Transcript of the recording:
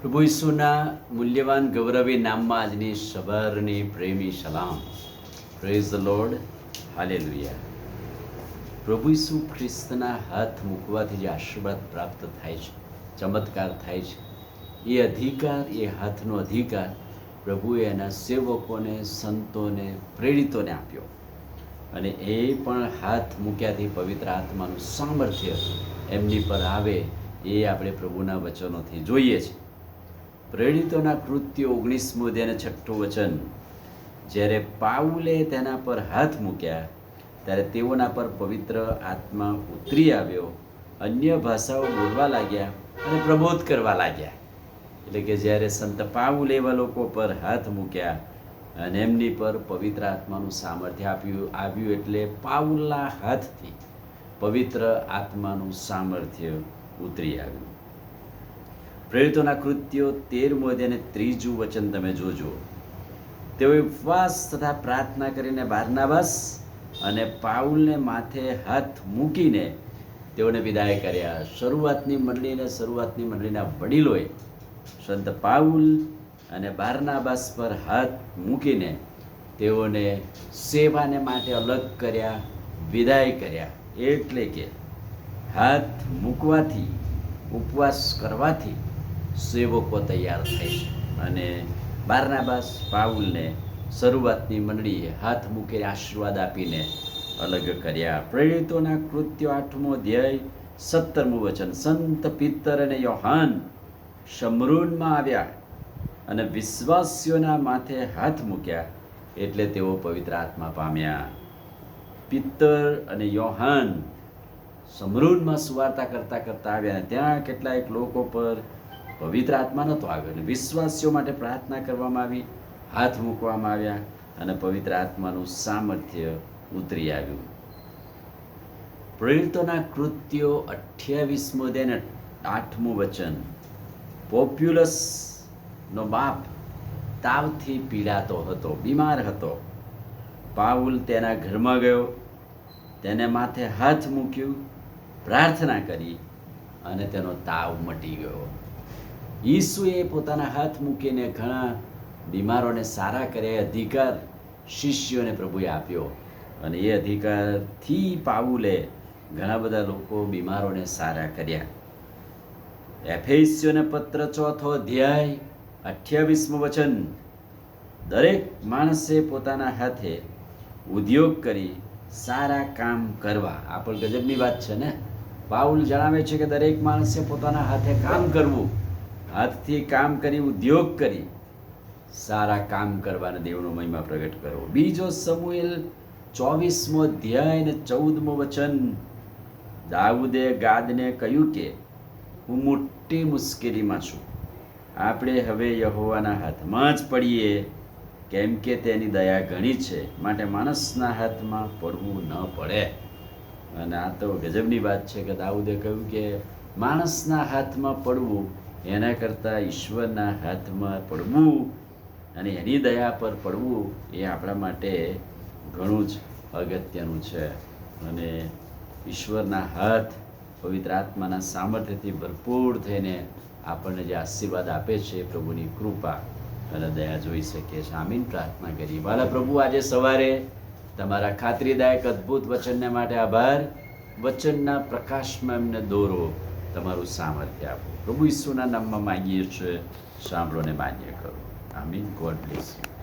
પ્રભુ ઈસુના મૂલ્યવાન ગૌરવી નામમાં આજની સવારની પ્રેમી સલામ. Praise the lord, hallelujah. પ્રભુ ઈસુ ખ્રિસ્તના હાથ મૂકવાથી જે આશીર્વાદ પ્રાપ્ત થાય છે, ચમત્કાર થાય છે, એ અધિકાર, એ હાથનો અધિકાર પ્રભુએ એના સેવકોને, સંતોને, પ્રેરિતોને આપ્યો. અને એ પણ હાથ મૂક્યાથી પવિત્ર આત્માનું સામર્થ્ય એમની પર આવે, એ આપણે પ્રભુના વચનોથી જોઈએ છીએ. પ્રેરિતોના કૃત્યો 19મો અધ્યાય અને 6મું વચન. જ્યારે પાઉલે તેના પર હાથ મૂક્યા ત્યારે તેઓના પર પવિત્ર આત્મા ઉતરી આવ્યો, અન્ય ભાષાઓ બોલવા લાગ્યા અને પ્રબોધ કરવા લાગ્યા. એટલે કે જ્યારે સંત પાઉલ એવા લોકો પર હાથ મૂક્યા અને એમની પર પવિત્ર આત્માનું સામર્થ્ય આવ્યું એટલે પાઉલના હાથથી પવિત્ર આત્માનું સામર્થ્ય ઉતરી આવ્યું. પ્રેરિતોના કૃત્યો 13મો અધ્યાય અને 3મું વચન તમે જોજો. તેઓએ ઉપવાસ તથા પ્રાર્થના કરીને બારનાબાસ અને પાઉલને માથે હાથ મૂકીને તેઓને વિદાય કર્યા. શરૂઆતની મંડળીના વડીલોએ સંત પાઉલ અને બારનાબાસ પર હાથ મૂકીને તેઓને સેવાને માટે અલગ કર્યા, વિદાય કર્યા. એટલે કે હાથ મૂકવાથી, ઉપવાસ કરવાથી સેવકો તૈયાર થાય છે. અને બારનાબાસ, પાઉલને શરૂઆતની મંડળીએ હાથ મૂકીને આશીર્વાદ આપીને અલગ કર્યા. પ્રેરિતોના કૃત્યો 8મો અધ્યાય 17મું વચન. સંત પિત્તર અને યોહાન શમરૂનમાં આવ્યા અને વિશ્વાસીઓના માથે હાથ મૂક્યા એટલે તેઓ પવિત્ર આત્મા પામ્યા. પિત્તર અને યોહાન શમરૂનમાં સુવાર્તા કરતા આવ્યા અને ત્યાં કેટલાક લોકો પર પવિત્ર આત્મા નહોતો આવ્યો અને વિશ્વાસીઓ માટે પ્રાર્થના કરવામાં આવી, હાથ મૂકવામાં આવ્યા અને પવિત્ર આત્માનું સામર્થ્ય ઉતરી આવ્યું. પ્રેરિતોના કૃત્યો 28મો અધ્યાય 8મું વચન. પોપ્યુલસનો બાપ તાવથી પીડાતો હતો, બીમાર હતો. પાઉલ તેના ઘરમાં ગયો, તેને માથે હાથ મૂક્યું, પ્રાર્થના કરી અને તેનો તાવ મટી ગયો. ઈસુએ પોતાના હાથ મૂકીને ઘણા બીમારોને સારા કર્યા. અધિકાર શિષ્યોને પ્રભુએ આપ્યો અને એ અધિકારથી પાઉલે ઘણા બધા લોકો બીમારોને સારા કર્યા. એફેસીઓને પત્ર 4થો અધ્યાય 28મું વચન. દરેક માણસે પોતાના હાથે ઉદ્યોગ કરી સારા કામ કરવા. આ પણ ગજબની વાત છે ને. પાઉલ જણાવે છે કે દરેક માણસે પોતાના હાથે કામ કરવું, હાથથી કામ કરી, ઉદ્યોગ કરી સારા કામ કરવાને દેવનો મહિમા પ્રગટ કરવો. બીજો સમુએલ 24મો અધ્યાય અને 14મું વચન. દાઉદે ગાદને કહ્યું કે હું મોટી મુશ્કેલીમાં છું, આપણે હવે યહોવાના હાથમાં જ પડીએ, કેમ કે તેની દયા ઘણી છે, માટે માણસના હાથમાં પડવું ન પડે. અને આ તો ગજબની વાત છે કે દાઉદે કહ્યું કે માણસના હાથમાં પડવું એના કરતાં ઈશ્વરના હાથમાં પડવું અને એની દયા પર પડવું એ આપણા માટે ઘણું જ અગત્યનું છે. અને ઈશ્વરના હાથ પવિત્ર આત્માના સામર્થ્યથી ભરપૂર થઈને આપણને જે આશીર્વાદ આપે છે, પ્રભુની કૃપા અને દયા જોઈ શકીએ છીએ. આમીન. પ્રાર્થના કરીએ. વાલા પ્રભુ, આજે સવારે તમારા ખાતરીદાયક અદ્ભુત વચનને માટે આભાર. વચનના પ્રકાશમાં એમને દોરો, તમારું સામર્થ્ય આપો. પ્રભુ ઈસુના નામમાં માંગીએ છીએ, સાંભળો ને માન્ય કરો. આમીન. God bless you.